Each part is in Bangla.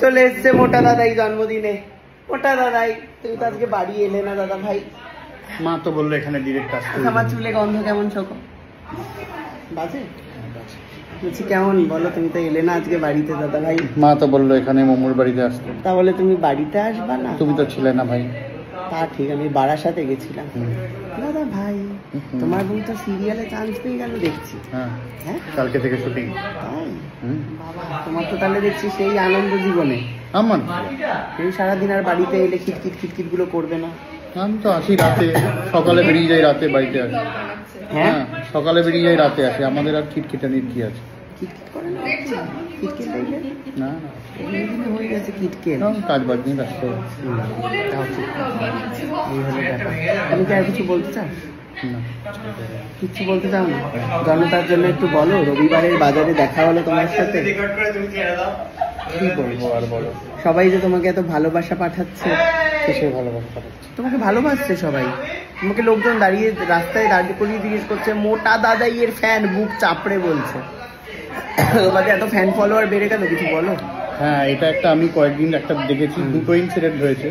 চলে এসছে মোটা দাদাই জন্মদিনে। মোটা দাদাই, তুমি তো আজকে বাড়ি এলে না দাদা ভাই। মা তো বললো এখানে ডিরেক্ট আসতে। আমার চুলে গন্ধ কেমন শোকো বাজে বলছি, কেমন বলো? তুমি তো এলে না আজকে বাড়িতে দাদা ভাই। মা তো বললো এখানে মোমোর বাড়িতে আসতে। তাহলে তুমি বাড়িতে আসবা না? তুমি তো ছিলে না ভাই। তা ঠিক, আমি বারাসাতে গেছিলাম। দাদা ভাই তোমার বোন তো সিরিয়ালে চান্স পেয়ে গেল দেখছি। হ্যাঁ, কালকে থেকে শুটিং। তাই বাবা, তোমার তো তাহলে দেখছি সেই আনন্দ জীবনে। আমার এই সারাদিন আর বাড়িতে এলে খিটখিট খিটখিট গুলো করবে না? আমি তো আসি রাতে, সকালে বেরিয়ে যাই, রাতে বাড়িতে আসি। হ্যাঁ, সকালে বেরিয়ে যাই, রাতে আসি। আমাদের আর খিটখিটানির কি আছে? খিটখিট করে না? খিটখিট দেখলে না না হয়ে গেছে খিটখিট। কাজ বাজ নিয়ে ব্যস্ত। এই হলো ব্যাপার। তুমি কি আর কিছু বলতে চাও? না, কিচ্ছু বলতে চাও না? জনতার জন্য একটু বলো, রবিবারের বাজারে দেখা হলো তোমার সাথে। কি বলবো আর বলো? সবাই যে তোমাকে এত ভালোবাসা পাঠাচ্ছে। কিসের ভালোবাসা পাঠাচ্ছে? তোমাকে ভালোবাসছে সবাই। তোমাকে লোকজন দাঁড়িয়ে রাস্তায় দাঁড়িয়ে করিয়ে জিজ্ঞেস করছে মোটা দাদাই এর ফ্যান, বুক চাপড়ে বলছে। তোমাকে এত ফ্যান ফলোয়ার বেড়ে গেল, কিছু বলো? হ্যাঁ, এটা একটা আমি কয়েকদিন একটা দেখেছি, দুটো ইনসিডেন্ট হয়েছে।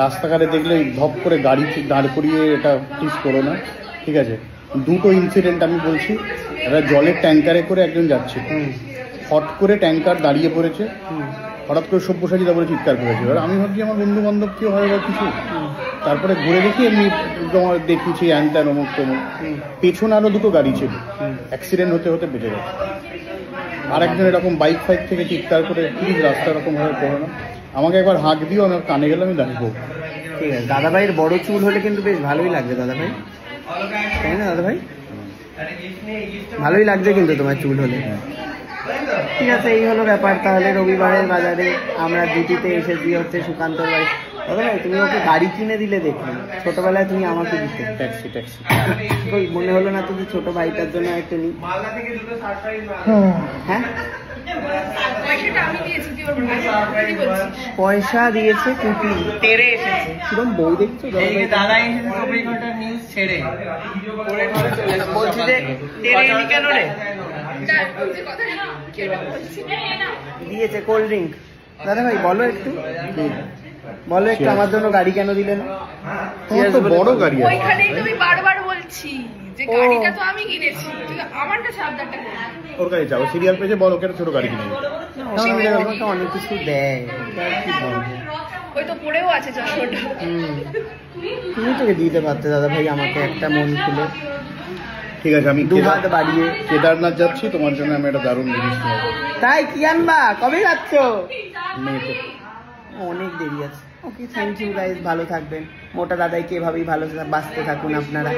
রাস্তাঘাটে দেখলে ধপ করে গাড়ি দাঁড় করিয়ে, এটা প্লিজ করো না, ঠিক আছে? দুটো ইনসিডেন্ট আমি বলছি। একটা জলের ট্যাঙ্কারে করে একজন যাচ্ছে, হট করে ট্যাঙ্কার দাঁড়িয়ে পড়েছে, হঠাৎ করে সব্যসাচীরা বলে চিৎকার করেছে। এবার আমি ভাবছি আমার বন্ধু বান্ধব কেউ হয় বা কিছু। তারপরে ঘুরে দেখি এমনি তোমার দেখছি অ্যান্টার অমুক তমুক। পেছনে আরো দুটো গাড়ি ছিল, অ্যাক্সিডেন্ট হতে হতে বেঁচে গেছে। আরেকজন এরকম বাইক ফাইক থেকে চিৎকার করে, প্লিজ রাস্তা এরকম ভাবে করো না। আমাকে একবার হাঁক দিও, আমার কানে গেলে আমি দাঁড়িয়ে পড়বো। ঠিক আছে, দাদা ভাইয়ের বড় চুল হলে কিন্তু বেশ ভালোই লাগবে দাদা ভাই, তাই না দাদা ভাই? ভালোই লাগছে কিন্তু তোমার চুল হলে। ঠিক আছে, এই হলো ব্যাপার। তাহলে রবিবারের বাজারে আমরা ডিউটিতে এসেছি হচ্ছে সুকান্তর বাড়ি। দাদা ভাই তুমি ওকে গাড়ি কিনে দিলে দেখলাম, ছোটবেলায় তুমি আমাকে দিতে। ট্যাক্সি ট্যাক্সি ওই মনে হলো না তুমি ছোট ভাইটার জন্য একটা নি? হ্যাঁ, পয়সা দিয়েছে কুপি তেরে এসেছে। কিরম বউ দেখছো দাদা এসেছে কপিঘটার নিউজ ছেড়ে বলছি যে তেরে এলি কেন রে? দিয়েছে কোল্ড ড্রিঙ্ক। দাদা ভাই বলো একটু, বলো একটু আমার জন্য গাড়ি কেন দিলে না? তো বড় গাড়ি আছে। ওইখানেই তুমি বারবার বলছি যে গাড়িটা তো আমি কিনেছি, তুই আমারটা সাবধানটা কর। ওর গাড়ি যাও, সিরিয়াল পেজে বড় কেন ছোট গাড়ি কিনে? অনেক কিছু দেয়, ওই তো পড়েও আছে যশোরটা। তুমি তোকে দিতে পারতে দাদা ভাই আমাকে একটা মন খুলে। ঠিক আছে, আমি দুহাত বাড়িয়ে কেদারনাথ যাচ্ছি, তোমার জন্য আমি একটা দারুণ জিনিস নেব। তাই কি আনবা? কবে যাচ্ছ? মেয়েতে। অনেক দেরি আছে। ওকে, থ্যাংক ইউ গাইজ, ভালো থাকবেন। মোটা দাদাইকে এভাবেই ভালো বাঁচতে থাকুন আপনারা।